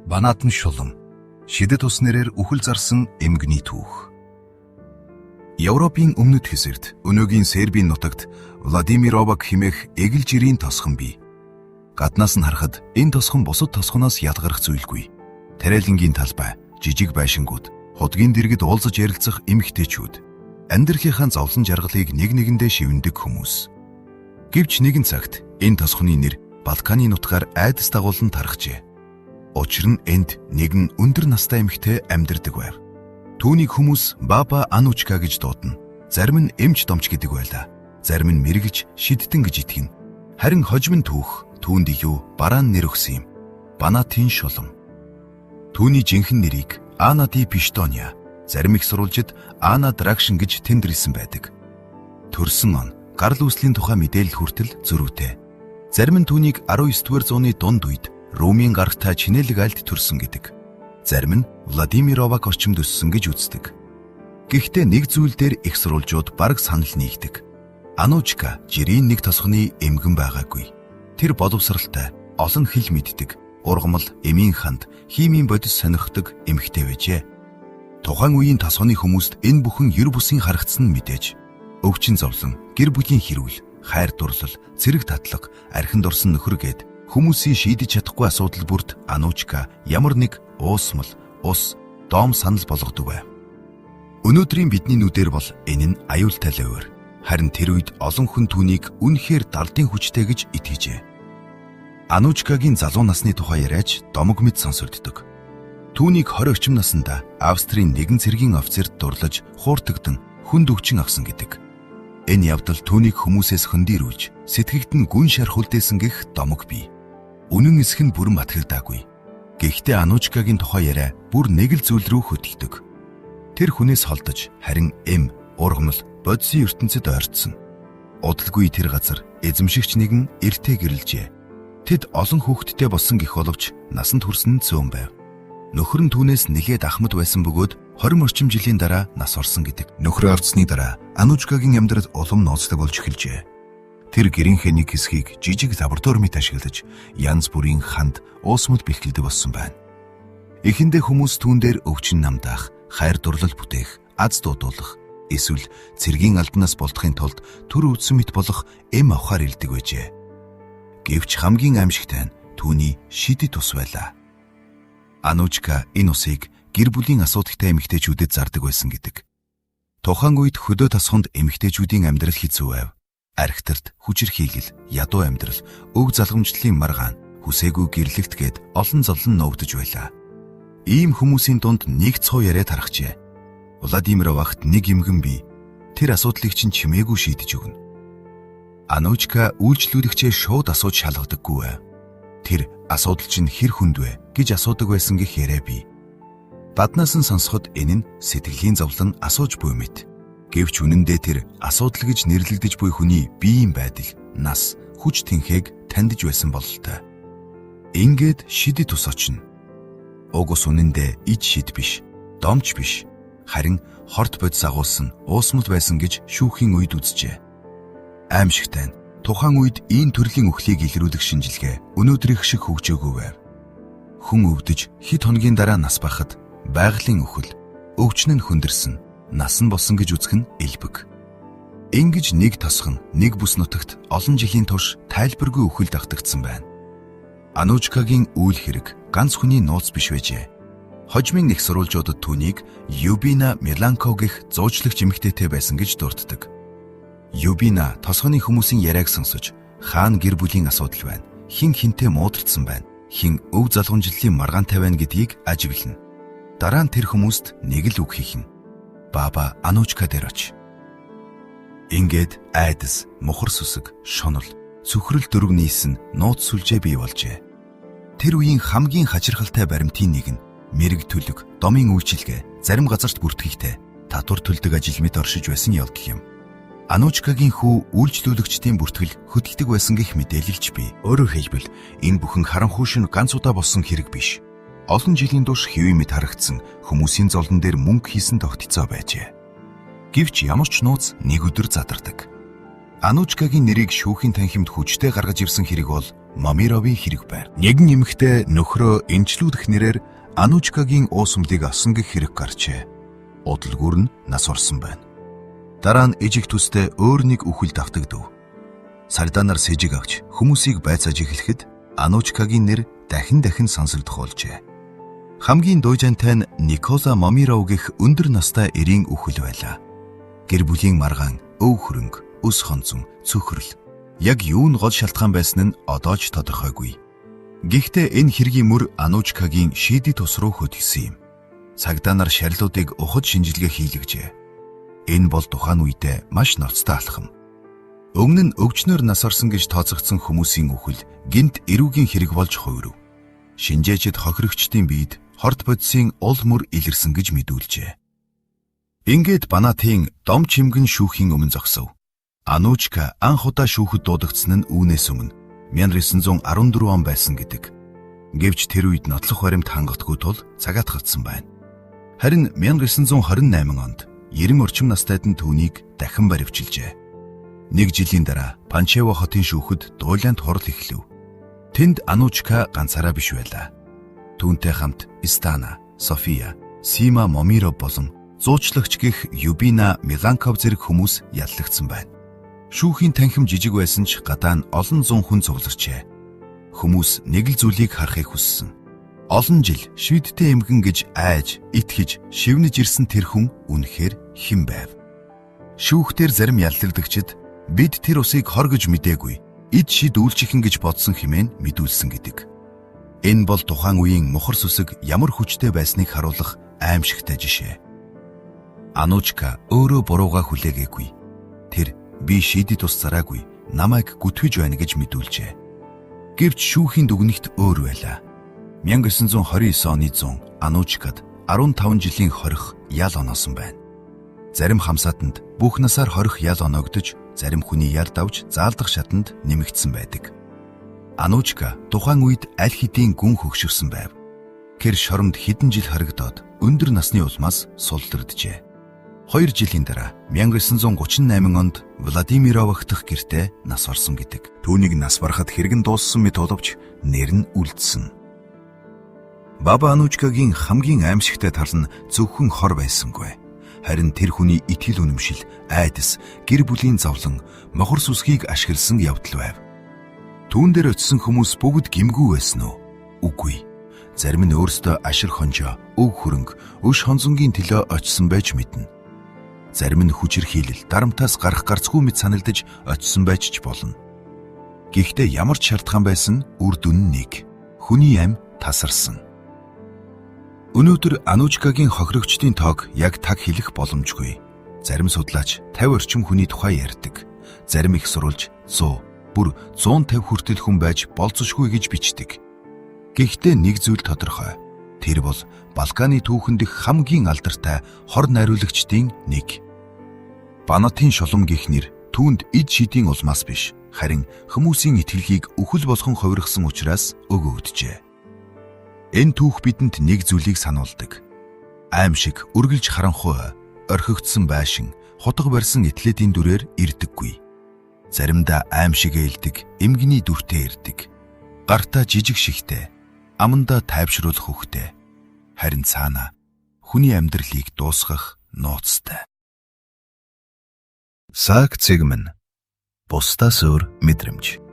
Банаатан шулам. Шидэт ус нэрээр үхэл зарсан эмгний түүх. Европын өмнөд хэсэгт өнөөгийн Сербийн нутагт Владимир Овак хэмээх эгэл жирийн тосхон бий. Гаднаас нь харахад энэ тосхон бусад тосхоноос ялгарх зүйлгүй. Тариалангийн талбай, жижиг байшингууд, худгийн дэргэд уулзаж ярилцах эмэгтэйчүүд, амьдралынхаа зовлон жаргалыг нэг нэгэндээ шивндэг хүмүүс. Гэвч нэгэн цагт энэ тосхоны нэр Балканы нутгаар айдас дагуулан тархжээ. Учир нь энд нэгэн өндөр настай эмэгтэй амьдардаг байв. Түүнийг хүмүүс Баба Анучка гэж дуудана. Зарим нь эмч домч гэдэг байлаа. Зарим нь мэргэлж шидтэн гэж итгэнэ. Харин хожим нь түүх, түүнд юу бараан нэр өгсөн юм. Банаатын шулам. Түүний жинхэнэ нэрийг Ана Ди Пиштония, зарим их сурвалжид Ана Дракшин гэж тэмдэглэсэн байдаг. Төрсөн он гарал үүслийн тухай мэдээлэл хүртэл зөрүүтэй. Зарим нь түүнийг 19-р зууны дунд үед Румын гарагтай чинэлэг айлд төрсөн гэдэг. Зарим нь Владимир Овак орчимд өссөн гэж үздэг. Гэхдээ нэг зүйл дээр их сурвалжууд бараг санал нийгдэг. Анучка жирийн нэг тосхоны эмгэн байгаагүй. Тэр боловсралтай, олон хэл мэддэг, ургамал, эмийн ханд, химийн бодис сонирхдог эмэгтэй байжээ. Тухайн үеийн тосхоны хүмүүст энэ бүхэн ер бусын харагдсан нь мэдээж. Өвчин зовлон, гэр бүлийн хэрүүл, хайр дурлал, цэрэг татлага, архинд орсон нөхөр гээд хүмүүсийн шийдэж чадахгүй асуудал бүрт Анучка ямар нэг уусмал, ус, доом санал болгодог байв. Өнөөдрийн бидний нүдээр бол энэ нь аюултай лавар. Харин тэр үед олон хүн түүнийг үнэхээр далдын хүчтэй гэж итгэжээ. Анучкагийн залуу насны тухай яриач домог мэд сонсогддог. Түүнийг 20 орчим наснда Австрийн нэгэн цэргийн офицерд дурлаж хууртагдан хүнд өвчин авсан гэдэг. Энэ явдал түүнийг хүмүүсээс хөндөрүүлж, сэтгэгд нь гүн шарх үлдээсэн гэх домог бий. Үнэн эсэх нь бүрэн батгагдаагүй. Гэхдээ Анучкагийн тухай яриа бүр нэг л зүйл рүү хөдөлдөг. Тэр хүнээс холдож харин ургамал, бодисын ертөнцид ойртсон. Удалгүй тэр газар эзэмшигч нэгэн эртээ гэрэлжээ. Тэд олон хүүхэдтэй болсон гэх боловч насанд хүрсэн нь цөөн байв. Нөхөр нь түүнээс нэгээд ахмад байсан бөгөөд 20 орчим жилийн дараа нас орсон гэдэг. Нөхрөө авцсны дараа Анучкагийн амьдрал улам ноцтой болж эхэлжээ. Тэр гэрийнхээ нэг хэсгийг жижиг лабораторид ашиглаж янз бүрийн ханд, уусмал бэхгэлдэг болсон байна. Эхэндээ хүмүүс түүн дээр өвчин намдаах, хайр дурлал бүтээх, аз дуудуулах, эсвэл цэргийн албанаас болдохын тулд төр өвдсөн мэт болох авахаар илдэг байжээ. Гэвч хамгийн аимшигтай нь түүний шидэт ус байлаа. Анучка энэ усыг гэр бүлийн асуудагтай эмэгтэйчүүдэд зардаг байсан гэдэг. Тухайн үед хөдөө тосхонд эмэгтэйчүүдийн амьдрал хэцүү байв. Архитарт, хүчирхийлэл, ядуу амьдрал, өг залгамжлалын маргаан, хүсээгүй гэрлэгт гээд олон зовлон нуугдж байлаа. Ийм хүмүүсийн дунд нэг цоо яриа тархжээ. Владимир Овакт нэг эмгэн бий. Тэр асуудлыг чинь чимээгүй шийдэж өгнө. Анучка үйлчлүүлэгчээ шууд асууж шалгадаггүй байв. Тэр асуудал чинь хэр хүнд вэ гэж асуудаг байсан гэх яриа бий. Баднаас нь сонсоход энэ нь сэтгэлийн зовлон асууж буй мэт. Гэвч үнэндээ тэр асуудал гэж нэрлэгдэж буй хүний биеийн байдал, нас, хүч тэнхээг таньдж байсан бололтой. Ингээд шидэт ус очно. Уг ус үнэндээ иж шид биш, домч биш. Харин хорт бодис агуулсан уусмал байсан гэж шүүхийн үед үзжээ. Аимшигтай нь тухайн үед ийм төрлийн үхлийг илрүүлэх шинжилгээ өнөөдрийнх шиг хөгжөөгүй байв. Хүн өвдөж хэд хоногийн дараа нас барахад байгалийн үхэл, өвчин нь хөндөрсөн, нас нь болсон гэж үзэх нь элбэг. Ингэж нэг тосхон, нэг бүс нутагт олон жилийн турш тайлбаргүй үхэл давтагдсан байна. Анучкагийн үйл хэрэг ганц хүний нууц биш байжээ. Хожмын их сурвалжуудад түүнийг Юбина Миланко гэх зуучлагч эмэгтэйтэй байсан гэж дурддаг. Юбина тосхоны хүмүүсийн яриаг сонсож, хаана гэр бүлийн асуудал байна, хин хинтэй муудалцсан байна, хин өв залгамжлалын маргаантай байна гэдгийг ажиглана. Дараа нь тэр хүмүүст нэг л үг хийхнэ. Баба Анучка дээр оч. Ингээд айдас, мухар сүсэг, шонол, цөхрөл дөрөв нийсэн нууц сүлжээ бий болжээ. Тэр үеийн хамгийн хачирхалтай баримтын нэг нь мэрэг төлөг, домын үйлчилгээ, зарим газарт бүртгэхтэй татвар төлдөг ажил мэт оршиж байсан явдал юм. Анучкагийн хүү үйлчлүүлэгчдийн бүртгэл хөдөлдөг байсан гэх мэдээлэлч бий. Өөрөөр хэлбэл энэ бүхэн харанхуй шин ганц удаа болсон хэрэг биш. Олон жилийн турш хэвийн мэт харагдсан хүмүүсийн золон дээр мөнгө хийсэн тогтцоо байжээ. Гэвч ямар ч нууц нэг өдөр задардаг. Анучкагийн нэрийг шүүхийн танхимд хүчтэй гаргаж ирсэн хэрэг бол Момировын хэрэг байна. Нэгэн эмэгтэй нөхрөө энчлүүлэх нэрээр Анучкагийн уусамлыг авсан гэх хэрэг гарчээ. Удалгүйр нь нас орсон байна. Дараа нь ижиг төстэй өөр нэг үхэл давтагдав. Сарданаар сэжиг авч хүмүүсийг байцааж эхлэхэд Анучкагийн нэр дахин сонсогдох болжээ. Хамгийн дуйжантай нь Никола Момиров гэх өндөр настай эрийн үхэл байлаа. Гэр бүлийн маргаан, өв хөрөнгө, өс хонцон, цөхрөл. Яг юу нь гол шалтгаан байсан нь одоо ч тодорхойгүй. Гэхдээ энэ хэргийн мөр Анучкагийн шийдэт тус руу хөдөлсөн юм. Цагдаа нар шарилуудыг ухад шинжилгээ хийлгэжээ. Энэ бол тухайн үедээ маш ноцтой алхам. Өмнө нь өвчнөр нас орсон гэж тооцогдсон хүмүүсийн үхэл гинт эрүүгийн хэрэг болж хувирв. Шинжээчид хохирогчдын биед хорт бодисын ул мөр илэрсэн гэж мэдүүлжээ. Ингээд Банатын дом чимгэн шүүхийн өмнө зогсов. Анучка анх удаа шүүхэд дуудагдсан нь үүнээс өмнө 1914 он байсан гэдэг. Гэвч тэр үед нотлох баримт хангагдгүй тул цагаатгагдсан байна. Харин 1928 онд 90 орчим настайд нь түүнийг дахин баривчилжээ. Нэг жилийн дараа Панчево хотын шүүхэд дуулаанд хурал эхлэв. Тэнд Анучка ганцаараа биш байлаа. Түүнтэй хамт Истана, София, Сима Момиров болон зуучлагч гэх Юбина Миланков зэрэг хүмүүс яллагдсан байна. Шүүхийн танхим жижиг байсан ч гадаа нь олон зуун хүн цугларчээ. Хүмүүс нэг л зүйлийг харахыг хүссэн. Олон жил шведтэй эмгэн гэж айж, итгэж, шивнэж ирсэн тэр хүн үнэхээр хэн байв? Шүүхтэр зарим яллагдагчид бид тэр усыг хор гэж мэдээгүй, эд шид үйлчихэн гэж бодсон хэмээн мэдүүлсэн гэдэг. Энэ бол тухайн үеийн мухар сүсэг ямар хүчтэй байсныг харуулах аимшигтай жишээ. Анучка өөрөө бурууга хүлээгээгүй. Тэр би шийдэт тус зараагүй, намайг гүтгэж байна гэж мэдүүлжээ. Гэвч шүүхийн дүгнэлт өөр байлаа. 1929 оны 100 Анучкад 15 жилийн хорих ял оноосон байна. Зарим хамсаатанд бүх насаар хорих ял оноогдож, зарим хүний ял давж заалдах шатанд нэмэгдсэн байдаг. Анучка тухайн үед аль хэдийн гүн хөгшөрсөн байв. Тэр шоронд хэдэн жил харагдаад өндөр насны улмаас суллэрдэжээ. 2 жилийн дараа 1938 онд Владимиров дахь гэртээ нас орсон гэдэг. Түүнийг нас барахад хэрэгэн дууссан мэт боловч нэр нь үлдсэн. Баба Анучкагийн хамгийн аимшигтай тал нь зөвхөн хор байсангүй. Харин тэр хүний итгэл үнэмшил, айдас, гэр бүлийн зовлон, мохор сүсгийг ашигласан явдал байв. Түүн дээр очисон хүмүүс бүгд гимгүү байсан уу? Үгүй. Зарим нь өөрсдөө ашир хонжоо, өв хөрөнгө, өш хонзонгийн төлөө очисон байж мэднэ. Зарим нь хүчирхийлэл, дарамтаас гарах гарцгүй мэт санагдаж очисон байж ч болно. Гэхдээ ямар ч шалтгаан байсан үр дүн нэг. Хүний амь тасарсан. Өнөөдөр Анучкагийн хохирогчдын тоог яг таг хэлэх боломжгүй. Зарим судлаач 50 орчим хүний тухай ярьдаг. Зарим их сурвалж 100, бүр 150 хүртэл хүн байж болцсошгүй гэж бичдэг. Гэхдээ нэг зүйл тодорхой. Тэр бол Балканы түүхэн дэх хамгийн алдартай хор найруулагчдын нэг. Банатын шулам гэх нэр түүнд эд шидийн улмаас биш, харин хүмүүсийн итгэлийг үхэл болгон хувиргасан учраас өгөөдөжээ. Энэ түүх бидэнд нэг зүйлийг сануулдаг. Аимшиг, үргэлж харанхуй, орхигдсон байшин, хутга барьсан этлэдийн дүрээр ирдэггүй. Заримдаа аимшигээ илдэг, эмгний дүртэй ирдэг. Гартаа жижиг шигтэй, амандаа тайвшруулах хөхтэй. Харин цаана хүний амьдралыг дуусгах нууцтай. Саак Цэгмэн. Бусдаас өөр мэдрэмж.